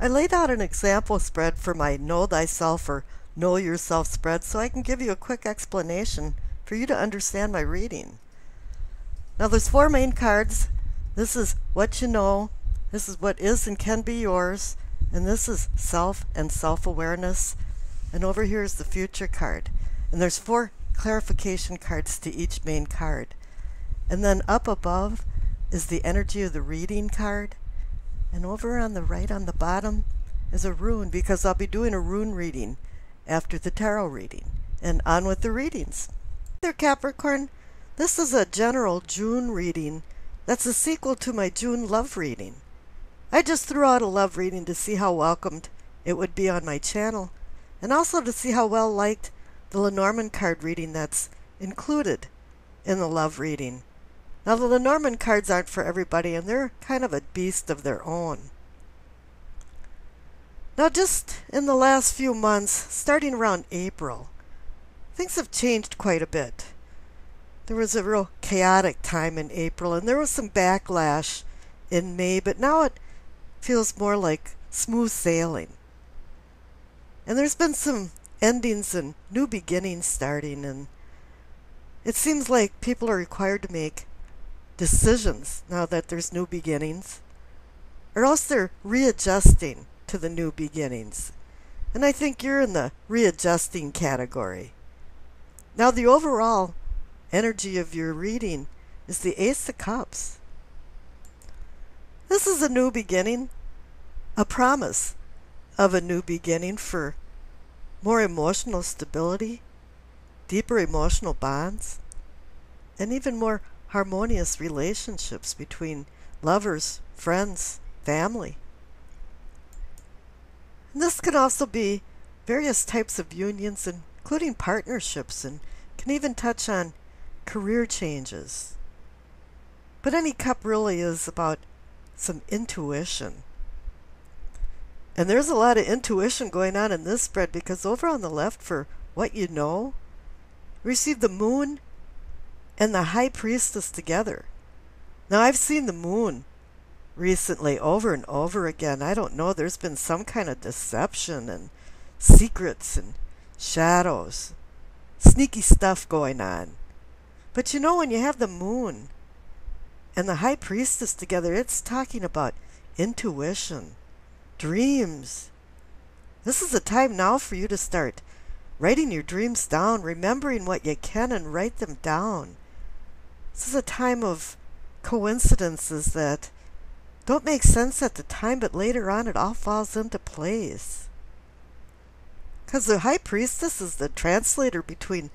I laid out an example spread for my Know Thyself or Know Yourself spread so I can give you a quick explanation for you to understand my reading. Now there's 4 main cards. This is what you know, this is what is and can be yours, and this is self and self-awareness. And over here is the future card. And there's 4 clarification cards to each main card. And then up above is the energy of the reading card. And over on the right on the bottom is a rune, because I'll be doing a rune reading after the tarot reading. And on with the readings. There, Capricorn. This is a general June reading that's a sequel to my June love reading. I just threw out a love reading to see how welcomed it would be on my channel, and also to see how well liked the Lenormand card reading that's included in the love reading. Now the Lenormand cards aren't for everybody, and they're kind of a beast of their own. Now just in the last few months, starting around April, things have changed quite a bit. There was a real chaotic time in April, and there was some backlash in May, but now it feels more like smooth sailing. And there's been some endings and new beginnings starting, and it seems like people are required to make decisions now that there's new beginnings, or else they're readjusting to the new beginnings. And I think you're in the readjusting category. Now the overall energy of your reading is the Ace of Cups. This is a new beginning, a promise of a new beginning for more emotional stability, deeper emotional bonds, and even more harmonious relationships between lovers, friends, family. And this can also be various types of unions, including partnerships, and can even touch on career changes. But any cup really is about some intuition. And there's a lot of intuition going on in this spread, because over on the left for what you know, receive the moon and the high priestess together. Now I've seen the moon recently over and over again. I don't know, there's been some kind of deception and secrets and shadows, sneaky stuff going on. But you know, when you have the moon and the high priestess together, it's talking about intuition, dreams. This is a time now for you to start writing your dreams down, remembering what you can, and write them down. This is a time of coincidences that don't make sense at the time, but later on it all falls into place. Because the high priestess is the translator between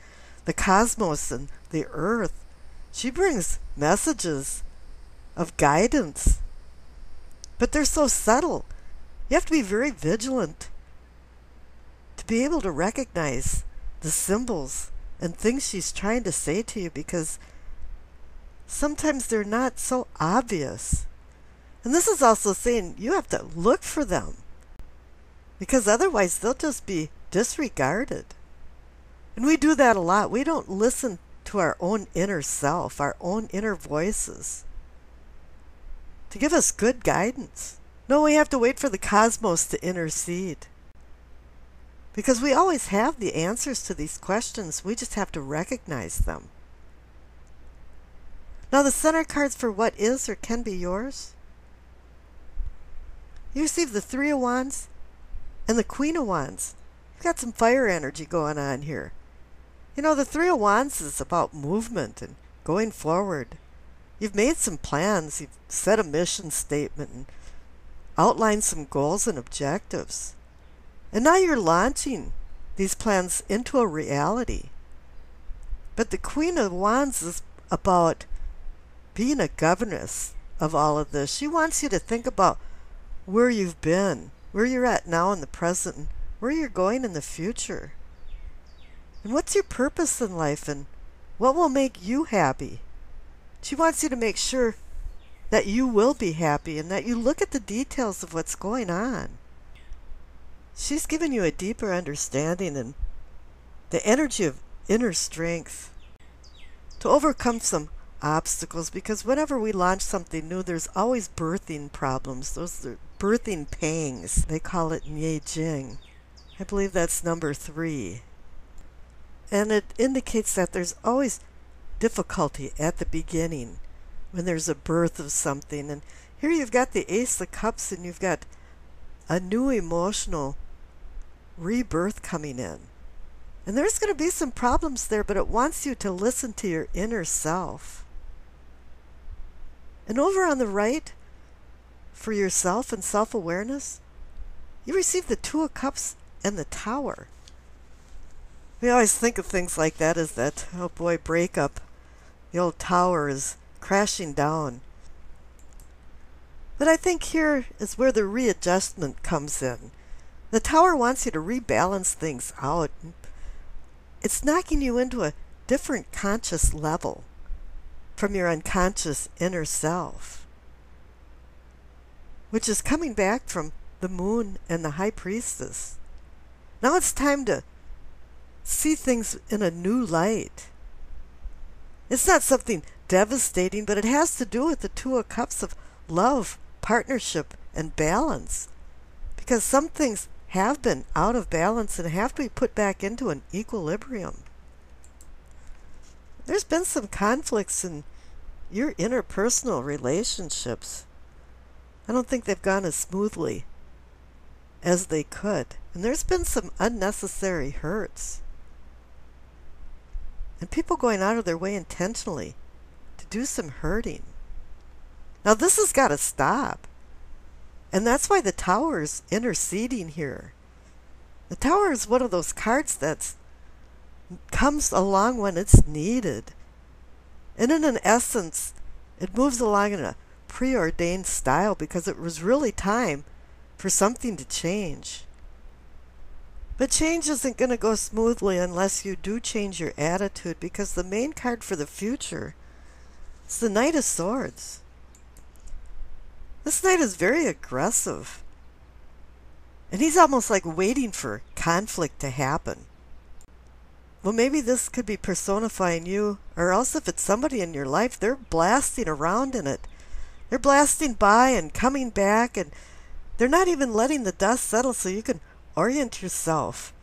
the cosmos and the earth. She brings messages of guidance, but they're so subtle. You have to be very vigilant to be able to recognize the symbols and things she's trying to say to you, because sometimes they're not so obvious. And this is also saying you have to look for them, because otherwise they'll just be disregarded. And we do that a lot. We don't listen to our own inner self, our own inner voices, to give us good guidance. No, we have to wait for the cosmos to intercede, because we always have the answers to these questions. We just have to recognize them. Now the center cards for what is or can be yours. You receive the 3 of Wands and the Queen of Wands. You've got some fire energy going on here. You know, the 3 of Wands is about movement and going forward. You've made some plans, you've set a mission statement and outlined some goals and objectives. And now you're launching these plans into a reality. But the Queen of Wands is about being a governess of all of this. She wants you to think about where you've been, where you're at now in the present, and where you're going in the future. And what's your purpose in life, and what will make you happy? She wants you to make sure that you will be happy and that you look at the details of what's going on. She's given you a deeper understanding and the energy of inner strength to overcome some obstacles, because whenever we launch something new, there's always birthing problems. Those are birthing pangs. They call it Nye Jing. I believe that's number 3. And it indicates that there's always difficulty at the beginning when there's a birth of something. And here you've got the Ace of Cups, and you've got a new emotional rebirth coming in. And there's going to be some problems there, but it wants you to listen to your inner self. And over on the right, for yourself and self-awareness, you receive the 2 of Cups and the Tower. We always think of things like that as that, oh boy, breakup. The old tower is crashing down. But I think here is where the readjustment comes in. The Tower wants you to rebalance things out. It's knocking you into a different conscious level from your unconscious inner self, which is coming back from the Moon and the High Priestess. Now it's time to see things in a new light. It's not something devastating, but it has to do with the 2 of Cups of love, partnership, and balance. Because some things have been out of balance and have to be put back into an equilibrium. There's been some conflicts in your interpersonal relationships. I don't think they've gone as smoothly as they could. And there's been some unnecessary hurts. And people going out of their way intentionally to do some hurting. Now this has got to stop. And that's why the Tower is interceding here. The Tower is one of those cards that comes along when it's needed. And in an essence, it moves along in a preordained style because it was really time for something to change. But change isn't going to go smoothly unless you do change your attitude, because the main card for the future is the Knight of Swords. This knight is very aggressive. And he's almost like waiting for conflict to happen. Well, maybe this could be personifying you, or else if it's somebody in your life, they're blasting around in it. They're blasting by and coming back, and they're not even letting the dust settle so you can orient yourself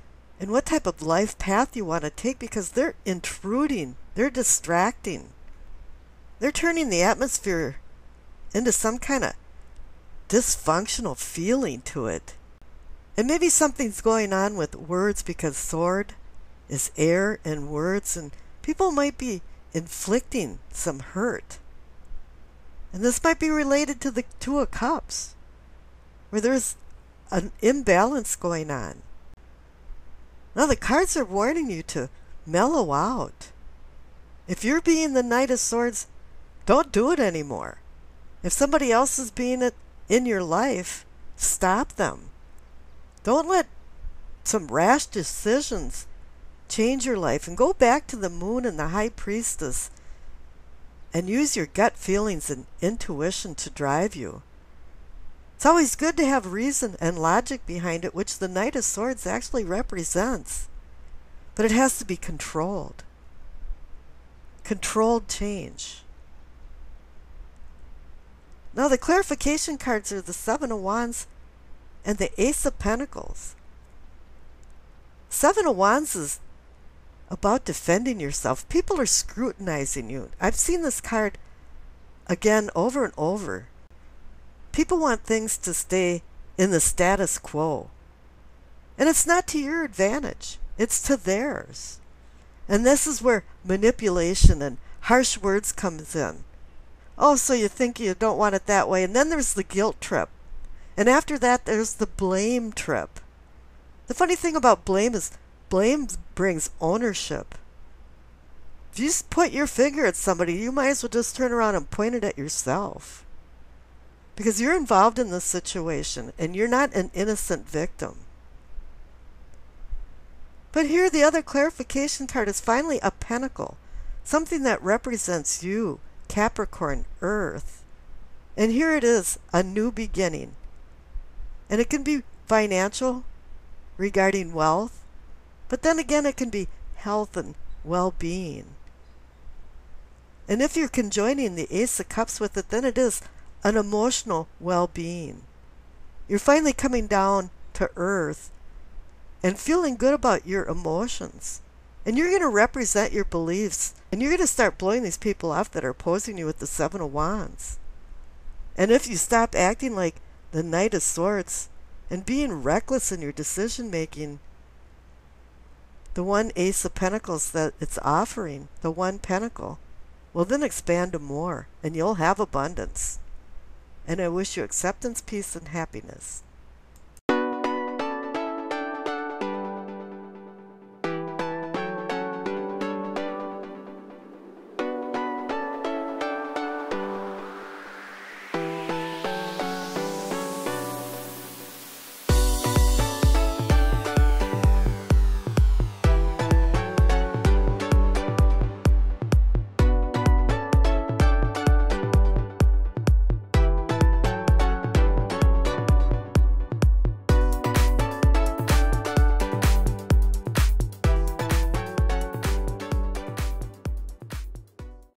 in what type of life path you want to take, because they're intruding, they're distracting. They're turning the atmosphere into some kind of dysfunctional feeling to it. And maybe something's going on with words, because sword is air and words, and people might be inflicting some hurt. And this might be related to the 2 of Cups, where there's an imbalance going on. Now the cards are warning you to mellow out. If you're being the Knight of Swords, don't do it anymore. If somebody else is being it in your life, stop them. Don't let some rash decisions change your life, and go back to the Moon and the High Priestess and use your gut feelings and intuition to drive you. It's always good to have reason and logic behind it, which the Knight of Swords actually represents. But it has to be controlled. Controlled change. Now the clarification cards are the 7 of Wands and the Ace of Pentacles. 7 of Wands is about defending yourself. People are scrutinizing you. I've seen this card again over and over. People want things to stay in the status quo. And it's not to your advantage. It's to theirs. And this is where manipulation and harsh words comes in. Oh, so you think you don't want it that way. And then there's the guilt trip. And after that, there's the blame trip. The funny thing about blame is blame brings ownership. If you just put your finger at somebody, you might as well just turn around and point it at yourself. Because you're involved in this situation, and you're not an innocent victim. But here the other clarification card is finally a pentacle. Something that represents you, Capricorn, Earth. And here it is, a new beginning. And it can be financial, regarding wealth. But then again, it can be health and well-being. And if you're conjoining the Ace of Cups with it, then it is an emotional well-being. You're finally coming down to earth and feeling good about your emotions. And you're going to represent your beliefs. And you're going to start blowing these people off that are opposing you with the Seven of Wands. And if you stop acting like the Knight of Swords and being reckless in your decision making, the one Ace of Pentacles that it's offering, the one Pentacle, will then expand to more, and you'll have abundance. And I wish you acceptance, peace, and happiness.